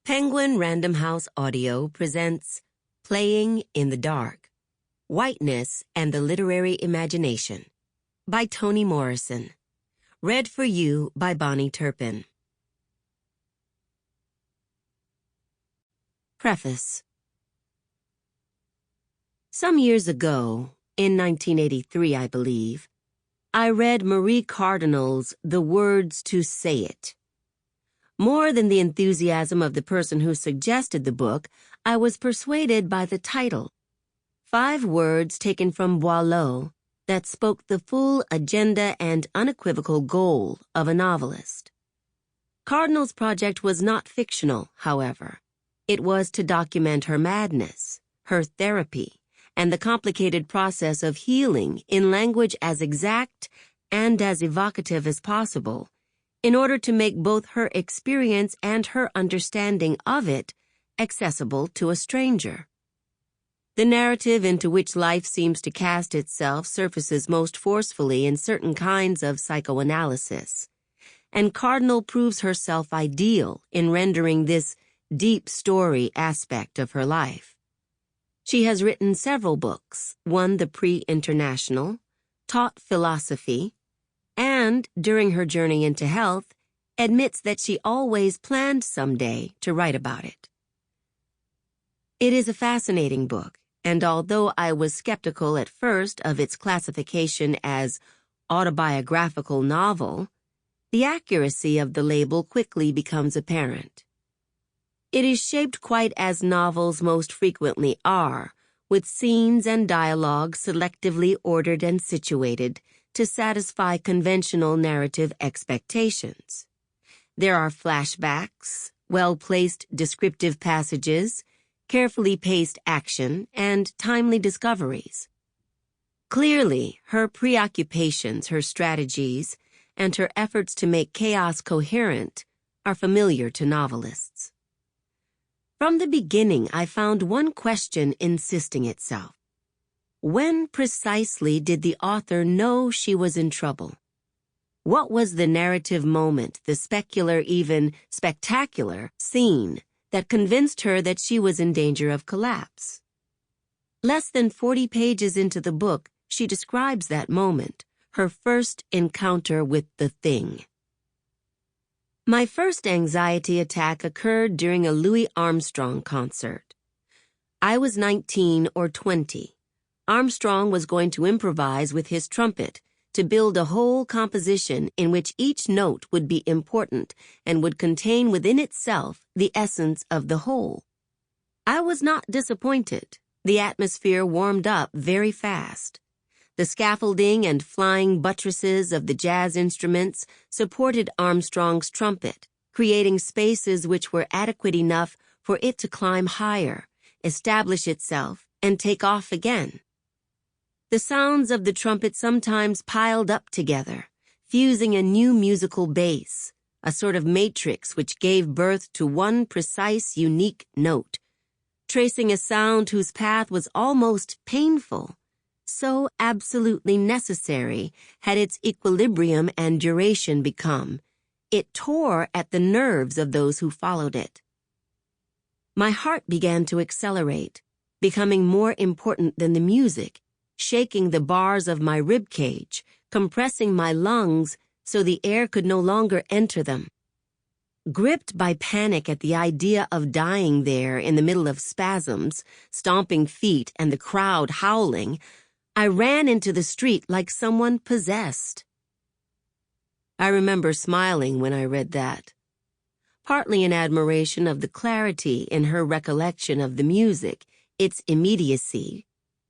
Penguin Random House Audio presents Playing in the Dark, Whiteness and the Literary Imagination by Toni Morrison. Read for you by Bahni Turpin. Preface. Some years ago, in 1983 I believe, I read Marie Cardinal's The Words to Say It. More than the enthusiasm of the person who suggested the book, I was persuaded by the title. 5 words taken from Boileau that spoke the full agenda and unequivocal goal of a novelist. Cardinal's project was not fictional, however. It was to document her madness, her therapy, and the complicated process of healing in language as exact and as evocative as possible, in order to make both her experience and her understanding of it accessible to a stranger. The narrative into which life seems to cast itself surfaces most forcefully in certain kinds of psychoanalysis, and Cardinal proves herself ideal in rendering this deep story aspect of her life. She has written several books, won the Prix International, taught philosophy, and, during her journey into health, admits that she always planned someday to write about it. It is a fascinating book, and although I was skeptical at first of its classification as autobiographical novel, the accuracy of the label quickly becomes apparent. It is shaped quite as novels most frequently are, with scenes and dialogue selectively ordered and situated to satisfy conventional narrative expectations. There are flashbacks, well-placed descriptive passages, carefully paced action, and timely discoveries. Clearly, her preoccupations, her strategies, and her efforts to make chaos coherent are familiar to novelists. From the beginning, I found one question insisting itself. When precisely did the author know she was in trouble? What was the narrative moment, the specular, even spectacular, scene that convinced her that she was in danger of collapse? Less than 40 pages into the book, she describes that moment, her first encounter with the thing. My first anxiety attack occurred during a Louis Armstrong concert. I was 19 or 20. Armstrong was going to improvise with his trumpet to build a whole composition in which each note would be important and would contain within itself the essence of the whole. I was not disappointed. The atmosphere warmed up very fast. The scaffolding and flying buttresses of the jazz instruments supported Armstrong's trumpet, creating spaces which were adequate enough for it to climb higher, establish itself, and take off again. The sounds of the trumpet sometimes piled up together, fusing a new musical base, a sort of matrix which gave birth to one precise, unique note, tracing a sound whose path was almost painful, so absolutely necessary had its equilibrium and duration become. It tore at the nerves of those who followed it. My heart began to accelerate, becoming more important than the music, shaking the bars of my rib cage, compressing my lungs so the air could no longer enter them. Gripped by panic at the idea of dying there in the middle of spasms, stomping feet, and the crowd howling, I ran into the street like someone possessed. I remember smiling when I read that, partly in admiration of the clarity in her recollection of the music, its immediacy,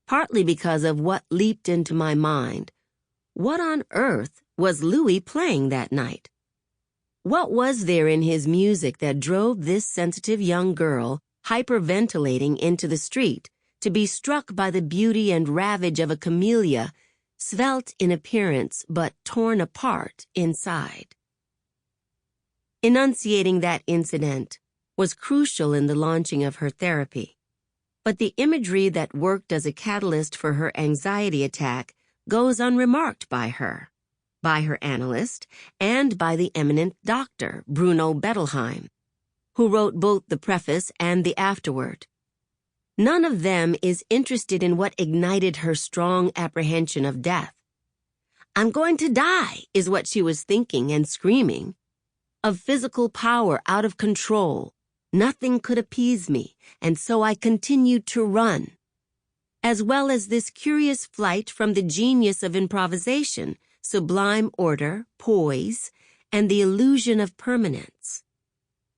partly because of what leaped into my mind. What on earth was Louis playing that night? What was there in his music that drove this sensitive young girl hyperventilating into the street to be struck by the beauty and ravage of a camellia, svelte in appearance but torn apart inside? Enunciating that incident was crucial in the launching of her therapy. But the imagery that worked as a catalyst for her anxiety attack goes unremarked by her analyst, and by the eminent doctor, Bruno Bettelheim, who wrote both the preface and the afterword. None of them is interested in what ignited her strong apprehension of death. "I'm going to die," is what she was thinking and screaming. Of physical power out of control, nothing could appease me, and so I continued to run. As well as this curious flight from the genius of improvisation, sublime order, poise, and the illusion of permanence.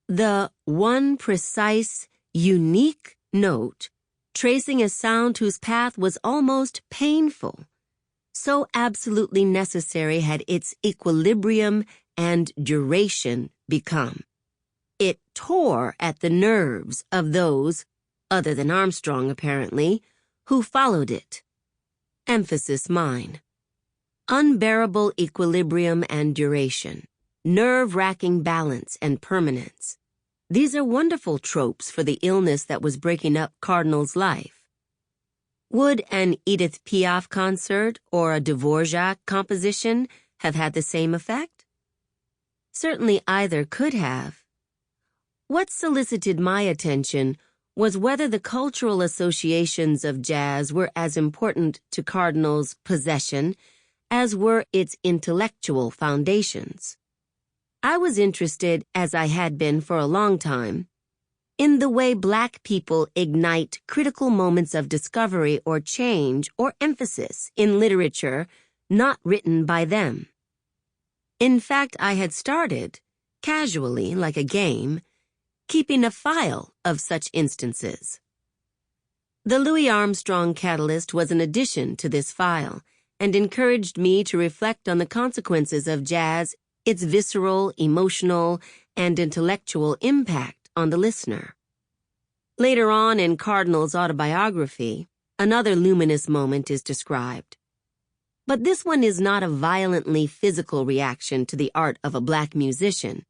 The one precise, unique note, tracing a sound whose path was almost painful. So absolutely necessary had its equilibrium and duration become. It tore at the nerves of those, other than Armstrong apparently, who followed it. Emphasis mine. Unbearable equilibrium and duration, nerve-wracking balance and permanence. These are wonderful tropes for the illness that was breaking up Cardinal's life. Would an Edith Piaf concert or a Dvorak composition have had the same effect? Certainly either could have. What solicited my attention was whether the cultural associations of jazz were as important to Cardinal's possession as were its intellectual foundations. I was interested, as I had been for a long time, in the way Black people ignite critical moments of discovery or change or emphasis in literature not written by them. In fact, I had started, casually like a game, keeping a file of such instances. The Louis Armstrong catalyst was an addition to this file and encouraged me to reflect on the consequences of jazz, its visceral, emotional, and intellectual impact on the listener. Later on in Cardinal's autobiography, another luminous moment is described. But this one is not a violently physical reaction to the art of a Black musician.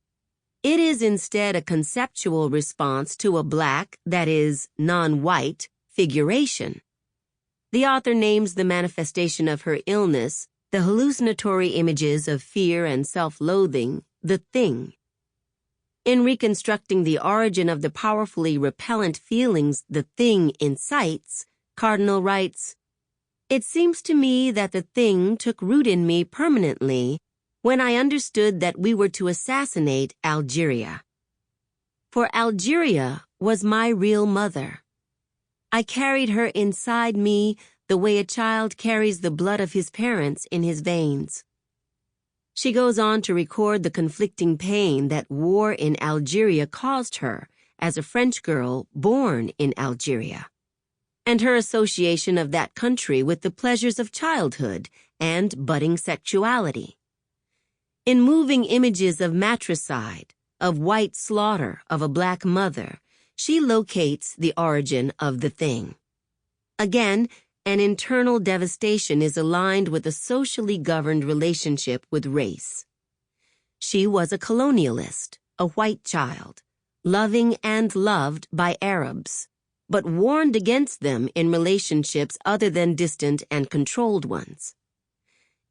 It is instead a conceptual response to a Black, that is, non-white, figuration. The author names the manifestation of her illness, the hallucinatory images of fear and self-loathing, the thing. In reconstructing the origin of the powerfully repellent feelings the thing incites, Cardinal writes, "It seems to me that the thing took root in me permanently when I understood that we were to assassinate Algeria. For Algeria was my real mother. I carried her inside me the way a child carries the blood of his parents in his veins." She goes on to record the conflicting pain that war in Algeria caused her as a French girl born in Algeria, and her association of that country with the pleasures of childhood and budding sexuality. In moving images of matricide, of white slaughter of a Black mother, she locates the origin of the thing. Again, an internal devastation is aligned with a socially governed relationship with race. She was a colonialist, a white child, loving and loved by Arabs, but warned against them in relationships other than distant and controlled ones.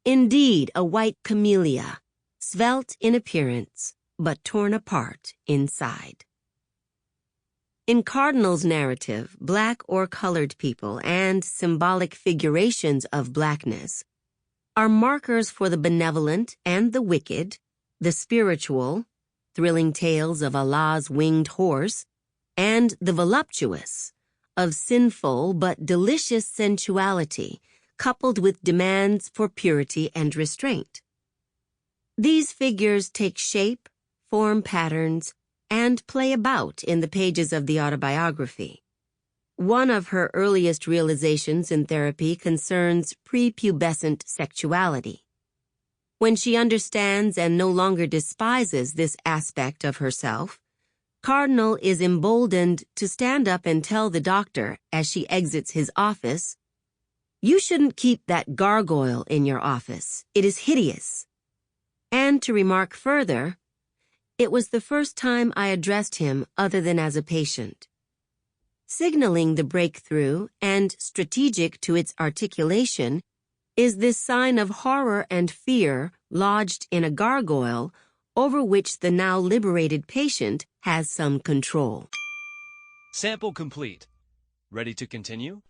Indeed, a white camellia, svelte in appearance, but torn apart inside. In Cardinal's narrative, Black or colored people and symbolic figurations of Blackness are markers for the benevolent and the wicked, the spiritual, thrilling tales of Allah's winged horse, and the voluptuous, of sinful but delicious sensuality, coupled with demands for purity and restraint. These figures take shape, form patterns, and play about in the pages of the autobiography. One of her earliest realizations in therapy concerns prepubescent sexuality. When she understands and no longer despises this aspect of herself, Cardinal is emboldened to stand up and tell the doctor as she exits his office, "You shouldn't keep that gargoyle in your office. It is hideous." And to remark further, "It was the first time I addressed him other than as a patient." Signaling the breakthrough and strategic to its articulation is this sign of horror and fear lodged in a gargoyle over which the now liberated patient has some control. Sample complete. Ready to continue?